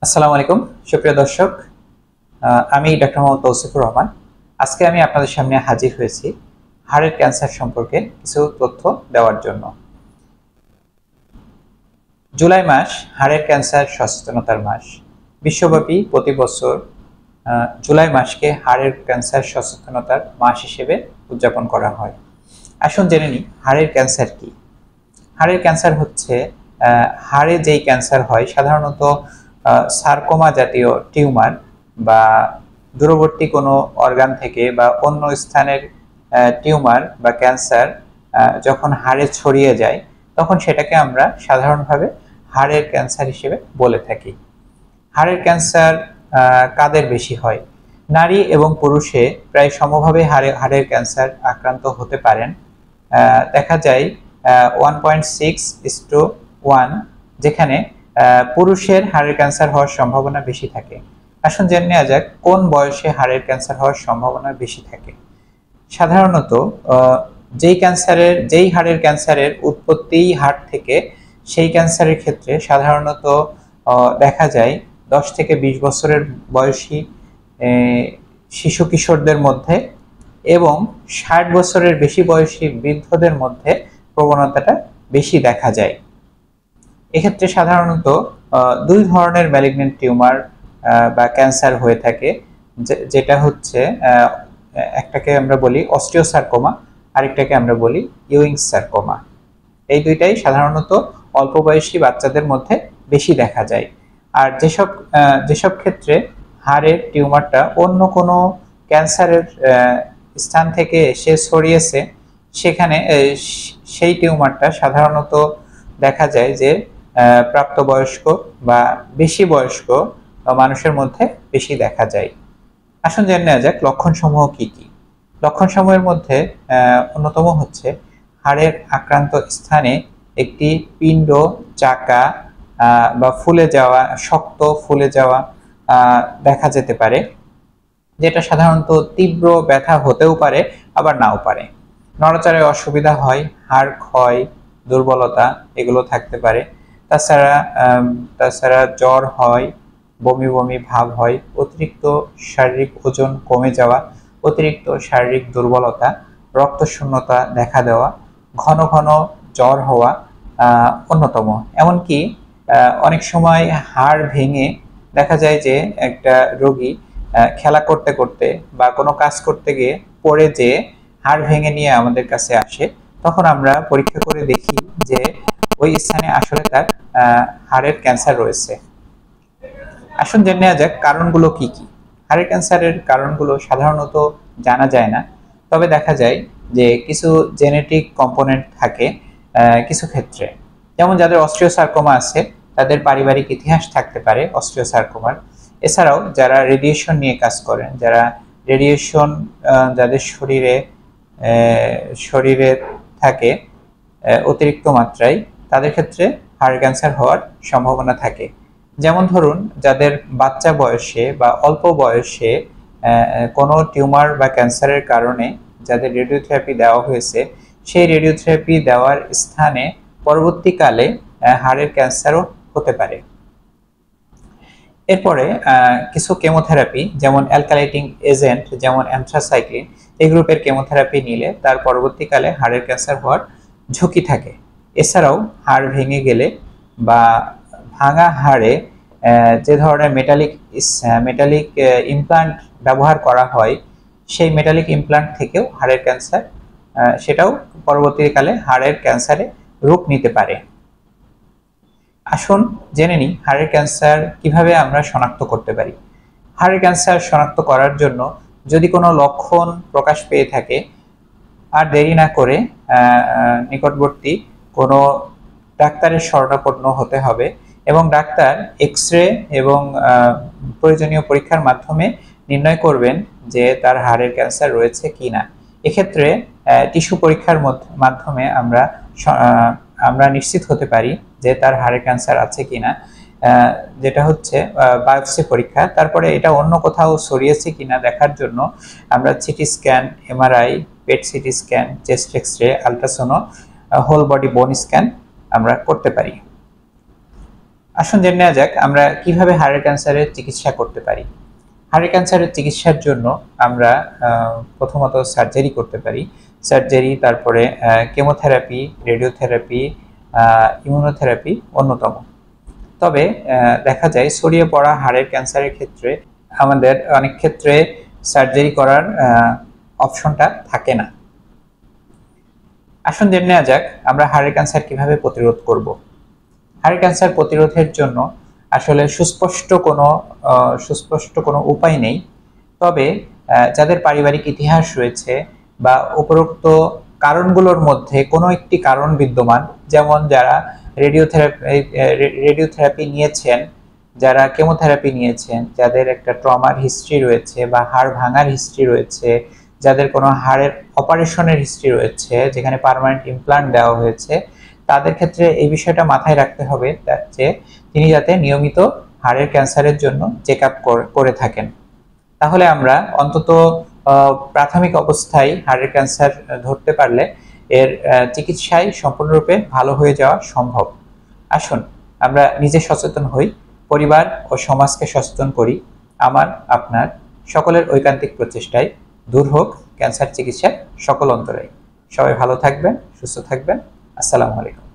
আসসালামু আলাইকুম সুপ্রিয় দর্শক, আমি ডক্টর মোহাম্মদ তৌসিফুর রহমান। আজকে আমি আপনাদের সামনে হাজির হয়েছি হাড়ের ক্যান্সার সম্পর্কে কিছু তথ্য দেওয়ার জন্য। জুলাই মাস হাড়ের ক্যান্সার সচেতনতার মাস। বিশ্বব্যাপী প্রতি বছর জুলাই মাসকে হাড়ের ক্যান্সার সচেতনতার মাস হিসেবে উদযাপন করা হয়। আসুন জেনে নিই হাড়ের ক্যান্সার কি। হাড়ের ক্যান্সার হচ্ছে হাড়ে যেই ক্যান্সার হয় সাধারণত সার্কোমা জাতীয় টিউমার বা দূরবর্তী কোনো অর্গান থেকে বা অন্য স্থানের টিউমার বা ক্যান্সার যখন হাড়ে ছড়িয়ে যায় তখন সেটাকে আমরা সাধারণভাবে হাড়ের ক্যান্সার হিসেবে বলে থাকি। হাড়ের ক্যান্সার কাদের বেশি হয়? নারী এবং পুরুষে প্রায় সমভাবে হাড়ের ক্যান্সার আক্রান্ত হতে পারেন। দেখা যায় 1.6:1, যেখানে পুরুষের হাড়ের ক্যান্সার হওয়ার সম্ভাবনা বেশি থাকে। আসুন জেনে নেওয়া যাক কোন বয়সে হাড়ের ক্যান্সার হওয়ার সম্ভাবনা বেশি থাকে। সাধারণত যেই হাড়ের ক্যান্সারের উৎপত্তি হাড় থেকে, সেই ক্যান্সারের ক্ষেত্রে সাধারণত দেখা যায় 10 থেকে 20 বছরের বয়সী শিশু কিশোরদের মধ্যে এবং 60 বছরের বেশি বয়সী বৃদ্ধদের মধ্যে প্রবণতাটা বেশি দেখা যায়। এক্ষেত্রে সাধারণত দুই ধরনের ম্যালিগন্যান্ট টিউমার বা ক্যান্সার হয়ে থাকে, যেটা হচ্ছে একটাকে আমরা বলি অস্টিওসার্কোমা, আরেকটাকে আমরা বলি ইউইংস সার্কোমা। এই দুইটাই সাধারণত অল্প বয়সী বাচ্চাদের মধ্যে বেশি দেখা যায়। আর যেসব ক্ষেত্রে হাড়ের টিউমারটা অন্য কোনো ক্যান্সারের স্থান থেকে এসে ছড়িয়েছে, সেখানে সেই টিউমারটা সাধারণত দেখা যায় যে প্রাপ্তবয়স্ক বা বেশি বয়স্ক মানুষের মধ্যে বেশি দেখা যায়। আসুন জেনে নেওয়া যাক লক্ষণসমূহ কি কি। লক্ষণসমূহের মধ্যে অন্যতম হচ্ছে হাড়ের আক্রান্ত স্থানে একটি পিণ্ড, চাকা বা ফুলে যাওয়া, শক্ত ফুলে যাওয়া দেখা যেতে পারে, যেটা সাধারণত তীব্র ব্যথা হতেও পারে আবার নাও পারে। নড়াচড়ায় অসুবিধা হয়, হাড় ক্ষয়, দুর্বলতা এগুলো থাকতে পারে। তাছাড়া জ্বর হয়, বমি বমি ভাব হয়, অতিরিক্ত শারীরিক ওজন কমে যাওয়া, অতিরিক্ত শারীরিক দুর্বলতা, রক্তশূন্যতা দেখা দেওয়া, ঘন ঘন জ্বর হওয়া অন্যতম। এমনকি অনেক সময় হাড় ভেঙে দেখা যায় যে একটা রোগী খেলা করতে করতে বা কোনো কাজ করতে গিয়ে পড়ে যে হাড় ভেঙে নিয়ে আমাদের কাছে আসে, তখন আমরা পরীক্ষা করে দেখি যে ওই স্থানে আসলে তার হাড়ের ক্যান্সার রয়েছে। আসুন জেনে নেওয়া যাক কারণগুলো কি কি। হাড়ের ক্যান্সারের কারণগুলো সাধারণত জানা যায় না, তবে দেখা যায় যে কিছু জেনেটিক কম্পোনেন্ট থাকে কিছু ক্ষেত্রে। যেমন যাদের অস্টিওসার্কোমা আছে তাদের পারিবারিক ইতিহাস থাকতে পারে অস্টিওসার্কোমার। এছাড়াও যারা রেডিয়েশন নিয়ে কাজ করেন, যাদের শরীরে থাকে অতিরিক্ত মাত্রায়, তাদের ক্ষেত্রে হাড়ের ক্যান্সার হওয়ার সম্ভাবনা থাকে। যেমন ধরুন যাদের বাচ্চা বয়সে বা অল্প বয়সে কোনো টিউমার বা ক্যান্সারের কারণে যাদের রেডিওথেরাপি দেওয়া হয়েছে, সেই রেডিওথেরাপি দেওয়ার স্থানে পরবর্তীকালে হাড়ের ক্যান্সারও হতে পারে। এরপরে কিছু কেমোথেরাপি, যেমন অ্যালকালাইটিং এজেন্ট যেমন অ্যানথ্রাসাইক্লিন, এই গ্রুপের কেমোথেরাপি নিলে তার পরবর্তীকালে হাড়ের ক্যান্সার হওয়ার ঝুঁকি থাকে। এছাড়াও হাড় ভেঙে গেলে বা ভাঙা হাড়ে যে ধরনের মেটালিক ইমপ্লান্ট ব্যবহার করা হয়, সেই মেটালিক ইমপ্লান্ট থেকেও হাড়ের ক্যান্সার, সেটাও পরবর্তীকালে হাড়ের ক্যান্সারে রূপ নিতে পারে। আসুন জেনে নিই হাড়ের ক্যান্সার কিভাবে আমরা শনাক্ত করতে পারি। হাড়ের ক্যান্সার শনাক্ত করার জন্য যদি কোনো লক্ষণ প্রকাশ পেয়ে থাকে, আর দেরি না করে নিকটবর্তী কোনো ডাক্তারের শরণাপন্ন হতে হবে এবং ডাক্তার এক্স-রে এবং প্রয়োজনীয় পরীক্ষার মাধ্যমে নির্ণয় করবেন যে তার হাড়ের ক্যান্সার রয়েছে কিনা। এক্ষেত্রে টিস্যু পরীক্ষার মাধ্যমে আমরা নিশ্চিত হতে পারি যে তার হাড়ের ক্যান্সার আছে কিনা, যেটা হচ্ছে বায়োপসি পরীক্ষা। তারপরে এটা অন্য কোথাও ছড়িয়েছে কিনা দেখার জন্য আমরা CT scan, MRI, PET CT scan, chest X-ray, ultrasono, whole body bone scan আমরা করতে পারি। আসুন জেনে নেওয়া যাক আমরা কিভাবে হাড়ের ক্যান্সারের চিকিৎসা করতে পারি। হাড়ের ক্যান্সারের চিকিৎসার জন্য আমরা প্রথমত সার্জারি করতে পারি। সার্জারি, তারপরে কেমোথেরাপি, রেডিওথেরাপি, ইমিউনোথেরাপি অন্যতম। তবে দেখা যায় ছড়িয়ে পড়া হাড়ের ক্যান্সারের ক্ষেত্রে আমাদের অনেক ক্ষেত্রে সার্জারি করার অপশনটা থাকে না। আসুন জেনে নেওয়া যাক আমরা হাড়ের ক্যান্সার কিভাবে প্রতিরোধ করব। হাড়ের ক্যান্সার প্রতিরোধের জন্য আসলে সুস্পষ্ট কোনো উপায় নেই। তবে যাদের পারিবারিক ইতিহাস রয়েছে বা উপরোক্ত কারণগুলোর মধ্যে কোনো একটি কারণ বিদ্যমান, যেমন যারা রেডিওথেরাপি নিয়েছেন, যারা কেমোথেরাপি নিয়েছেন, যাদের একটা ট্রমার হিস্ট্রি রয়েছে বা হাড় ভাঙার হিস্ট্রি রয়েছে, যাদের কোনো হাড়ের অপারেশনের হিস্ট্রি রয়েছে যেখানে পার্মানেন্ট ইমপ্লান্ট দেওয়া হয়েছে, তাদের ক্ষেত্রে এই বিষয়টা মাথায় রাখতে হবে যে তিনি যাতে নিয়মিত হাড়ের ক্যান্সারের জন্য চেক আপ করে থাকেন। তাহলে আমরা অন্তত প্রাথমিক অবস্থায় হাড়ের ক্যান্সার ধরতে পারলে এর চিকিৎসায় সম্পূর্ণরূপে ভালো হয়ে যাওয়া সম্ভব। আসুন আমরা নিজে সচেতন হই, পরিবার ও সমাজকে সচেতন করি। আমার, আপনার সকলের ঐকান্তিক প্রচেষ্টায় দূর হোক ক্যান্সার চিকিৎসার সকল অন্তরায়। সবাই ভালো থাকবেন, সুস্থ থাকবেন। আসসালামু আলাইকুম।